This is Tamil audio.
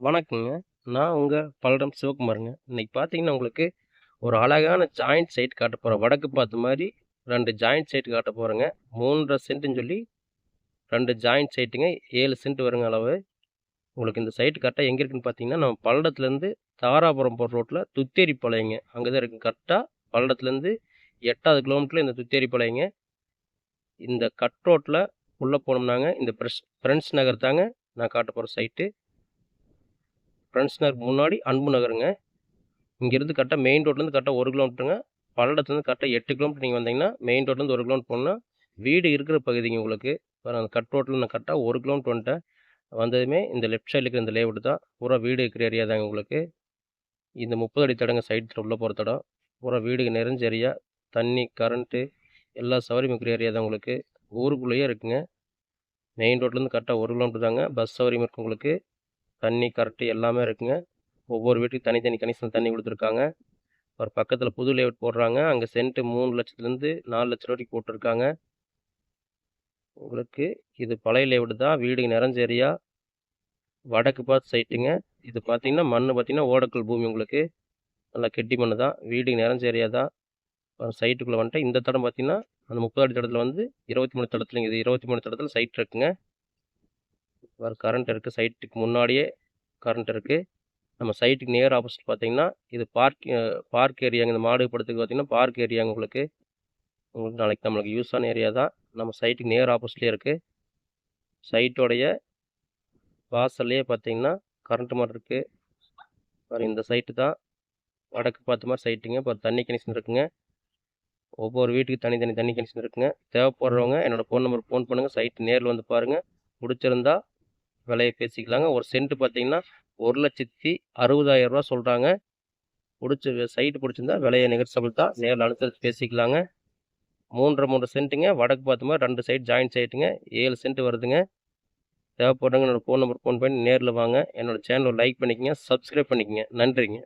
வணக்கங்க. நான் உங்க பல்லடம் சிவகுமாருங்க. இன்னைக்கு பார்த்தீங்கன்னா, உங்களுக்கு ஒரு அழகான ஜாயிண்ட் சைட் காட்டப் போறேன். வடக்கு பார்த்த மாரி 2 ஜாயிண்ட் சைட் காட்டப் போறேங்க. 3 1/2 சென்ட்டுன்னு சொல்லி 2 ஜாயிண்ட் சைட்டுங்க. 7 சென்ட் வருங்க அளவு. உங்களுக்கு இந்த சைட் கரெக்ட்டா எங்க இருக்குன்னு பார்த்தீங்கன்னா, நம்ம பல்லடத்துலேருந்து தாராபுரம் போற ரோட்ல துத்தேரிப்பாளையங்க. அங்க தான் இருக்கு. கரெக்ட்டா பல்லடத்துலேருந்து 8வது கிலோமீட்டர்ல இந்த துத்தேரிப்பாளையங்க. இந்த கட் ரோட்ல உள்ள போனோம்னாங்க, இந்த பிரெண்ட்ஸ் நகர் தாங்க நான் காட்டப் போற சைட்டு. பிரெண்ட்ஸ் நகருக்கு முன்னாடி அன்பு நகருங்க. இங்கேருந்து கரெக்ட்டா மெயின் ரோட்லேருந்து கரெக்ட்டா 1 கிலோமீட்டருங்க. பல்லடத்துலேருந்து கரெக்ட்டா 8 கிலோமீட்டர் நீங்க வந்தீங்கன்னா, மெயின் ரோட்லேருந்து 1 கிலோமீட்டர் போனோம்னா, வீடு இருக்கிற பகுதிங்க உங்களுக்கு. பாருங்க அந்த கட் ரோட்ல நான் கரெக்ட்டா 1 கிலோமீட்டர் வந்துட்டேன். வந்ததுமே இந்த லெஃப்ட் சைடுல இருக்கிற இந்த லேஅவுட் தான். பூரா வீடு இருக்கிற ஏரியா தாங்க உங்களுக்கு. இந்த 30 அடி தடங்க சைட் உள்ள போற தடம். பூரா வீடுங்க நிறைஞ்ச ஏரியா. தண்ணி, கரண்ட்டு எல்லா சௌகரியமும் இருக்கிற ஏரியா தான் உங்களுக்கு. ஊருக்குள்ளேயே இருக்குங்க. மெயின் ரோட்லேருந்து கரெக்ட்டா 1 கிலோமீட்டர் தாங்க. பஸ் சௌகரியம் இருக்கு உங்களுக்கு. தண்ணி, கரண்ட்டு எல்லாமே இருக்குங்க. ஒவ்வொரு வீட்டுக்கும் தனித்தனி கனெக்ஷன் தண்ணி குடுத்துருக்காங்க. ஒரு பக்கத்துல புது லேஅவுட் போடுறாங்க. அங்க சென்ட் 3,00,000லேருந்து 4,00,000 வரைக்கும் போட்டுருக்காங்க. உங்களுக்கு இது பழைய லேஅவுட் தான். வீடு நிறைஞ்ச ஏரியா. வடக்கு பார்த்த சைட்டுங்க. இது பார்த்தீங்கன்னா, மண்ணு பார்த்தீங்கன்னா, ஓடக்கல் பூமி உங்களுக்கு. நல்லா கெட்டி மண்ணு தான். வீடு நிறைஞ்ச ஏரியா தான். சைட்டுக்குள்ள வந்துட்டேன். இந்த தடம் பார்த்தீங்கன்னா, அந்த 30 அடி தடத்துல வந்து 23 தடத்துலங்க. இது 23 தடத்துல சைட் இருக்குங்க. கரண்ட் இருக்கு. சைட்டுக்கு முன்னாடியே கரண்ட் இருக்கு. நம்ம சைட்டுக்கு நியர் ஆப்போசிட் பார்த்தீங்கன்னா, இது பார்க் ஏரியாங்க. இந்த மாடு படுத்துக்கு பார்த்தீங்கன்னா, பார்க் ஏரியாங்க உங்களுக்கு. உங்களுக்கு நாளைக்கு நம்மளுக்கு யூஸான ஏரியா தான். நம்ம சைட்டுக்கு நியர் ஆப்போசிட்லேயே இருக்கு. சைட்டோடைய வாசல்லையே பார்த்தீங்கன்னா, கரண்ட் மாரி இருக்கு. பாருங்க இந்த சைட்டு தான். வடக்கு பார்த்த மாரி சைட்டுங்க. அப்புறம் தண்ணி கனெக்ஷன் இருக்குங்க. ஒவ்வொரு வீட்டுக்கு தனித்தனி தண்ணி கனெக்ஷன் இருக்குங்க. தேவைப்படுறவங்க என்னோட ஃபோன் நம்பருக்கு ஃபோன் பண்ணுங்க. சைட் நேர்ல வந்து பாருங்க. புடிச்சிருந்தா விலைய பேசிக்கலாங்க. ஒரு சென்ட் பார்த்தீங்கன்னா, ரூ. 1,60,000 சொல்றாங்க. சைட் புடிச்சிருந்தா விலைய நெகோசியபிள் தான். நேர்ல அனுசரிச்சு பேசிக்கலாங்க. 3 சென்ட்டுங்க. வடக்கு பார்த்த மாரி 2 சைட் ஜாயிண்ட் சைட்டுங்க. 7 சென்ட் வருதுங்க. தேவைப்படுறவங்க என்னோட ஃபோன் நம்பருக்கு ஃபோன் பண்ணி நேர்ல வாங்க. என்னோட சேனலை லைக் பண்ணிக்கங்க. சப்ஸ்கிரைப் பண்ணிக்கங்க. நன்றிங்க.